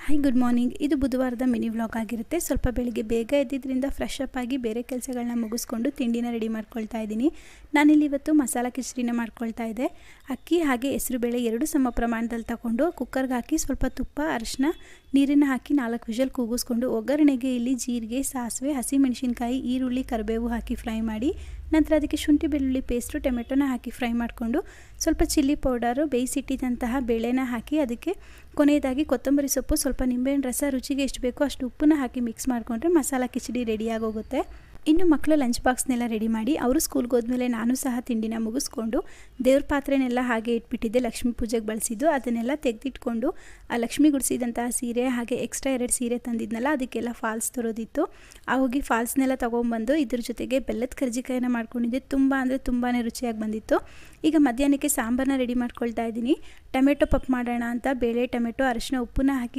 Hi good morning. ಇದು ಬುಧವಾರದ mini vlog ಆಗಿರುತ್ತೆ. ಸ್ವಲ್ಪ ಬೆಳಿಗ್ಗೆ ಬೇಗ ಎದ್ದಿದ್ದರಿಂದ ಫ್ರೆಶ್ ಅಪ್ ಆಗಿ ಬೇರೆ ಕೆಲಸಗಳನ್ನ ಮುಗಿಸ್ಕೊಂಡು ತಿಂಡಿನ ರೆಡಿ ಮಾಡ್ಕೊಳ್ತಾ ಇದ್ದೀನಿ. ನಾನಿಲ್ಲಿ ಇವತ್ತು ಮಸಾಲ ಕಿಚಡಿನ ಮಾಡ್ಕೊಳ್ತಾ ಇದ್ದೆ. ಅಕ್ಕಿ ಹಾಗೆ ಹೆಸರುಬೇಳೆ ಎರಡು ಸಮ ಪ್ರಮಾಣದಲ್ಲಿ ತಗೊಂಡು ಕುಕ್ಕರ್ಗೆ ಹಾಕಿ ಸ್ವಲ್ಪ ತುಪ್ಪ, ಅರಿಶಿನ, ನೀರನ್ನು ಹಾಕಿ 4 ವಿಷಲ್ ಕೂಗಿಸ್ಕೊಂಡು ಒಗ್ಗರಣೆಗೆ ಇಲ್ಲಿ ಜೀರಿಗೆ, ಸಾಸಿವೆ, ಹಸಿಮೆಣಸಿನಕಾಯಿ, ಈರುಳ್ಳಿ, ಕರಿಬೇವು ಹಾಕಿ ಫ್ರೈ ಮಾಡಿ ನಂತರ ಅದಕ್ಕೆ ಶುಂಠಿ ಬೆಳ್ಳುಳ್ಳಿ ಪೇಸ್ಟು, ಟೊಮೆಟೊನ ಹಾಕಿ ಫ್ರೈ ಮಾಡಿಕೊಂಡು ಸ್ವಲ್ಪ ಚಿಲ್ಲಿ ಪೌಡರು, ಬೇಯಿಸಿಟ್ಟಿದ್ದಂತಹ ಬೇಳೆನ ಹಾಕಿ ಅದಕ್ಕೆ ಕೊನೆಯದಾಗಿ ಕೊತ್ತಂಬರಿ ಸೊಪ್ಪು, ಸ್ವಲ್ಪ ನಿಂಬೆಹಣ್ಣು ರಸ, ರುಚಿಗೆ ಎಷ್ಟು ಬೇಕೋ ಅಷ್ಟು ಉಪ್ಪನ್ನ ಹಾಕಿ ಮಿಕ್ಸ್ ಮಾಡಿಕೊಂಡ್ರೆ ಮಸಾಲ ಕಿಚಡಿ ರೆಡಿಯಾಗೋಗುತ್ತೆ. ಇನ್ನು ಮಕ್ಕಳ ಲಂಚ್ ಬಾಕ್ಸ್ನೆಲ್ಲ ರೆಡಿ ಮಾಡಿ ಅವರು ಸ್ಕೂಲ್ಗೆ ಹೋದ್ಮೇಲೆ ನಾನು ಸಹ ತಿಂಡಿನ ಮುಗಿಸ್ಕೊಂಡು ದೇವ್ರ ಪಾತ್ರೆನೆಲ್ಲ ಹಾಗೆ ಇಟ್ಬಿಟ್ಟಿದ್ದೆ. ಲಕ್ಷ್ಮೀ ಪೂಜೆಗೆ ಬಳಸಿದ್ದು ಅದನ್ನೆಲ್ಲ ತೆಗೆದಿಟ್ಕೊಂಡು ಆ ಲಕ್ಷ್ಮಿ ಗುಡಿಸಿದಂತಹ ಸೀರೆ ಹಾಗೆ ಎಕ್ಸ್ಟ್ರಾ 2 ಸೀರೆ ತಂದಿದ್ನಲ್ಲ ಅದಕ್ಕೆಲ್ಲ ಫಾಲ್ಸ್ ತರೋದಿತ್ತು. ಹೋಗಿ ಫಾಲ್ಸ್ನೆಲ್ಲ ತೊಗೊಂಬಂದು ಇದ್ರ ಜೊತೆಗೆ ಬೆಲ್ಲದ ಕರ್ಜಿಕಾಯಿನ ಮಾಡ್ಕೊಂಡಿದ್ದೆ. ತುಂಬ ಅಂದರೆ ತುಂಬಾ ರುಚಿಯಾಗಿ ಬಂದಿತ್ತು. ಈಗ ಮಧ್ಯಾಹ್ನಕ್ಕೆ ಸಾಂಬಾರನ್ನ ರೆಡಿ ಮಾಡ್ಕೊಳ್ತಾ ಇದ್ದೀನಿ. ಟೊಮೆಟೊ ಪಪ್ ಮಾಡೋಣ ಅಂತ ಬೇಳೆ, ಟೊಮೆಟೊ, ಅರಿಶಿನ, ಉಪ್ಪನ್ನ ಹಾಕಿ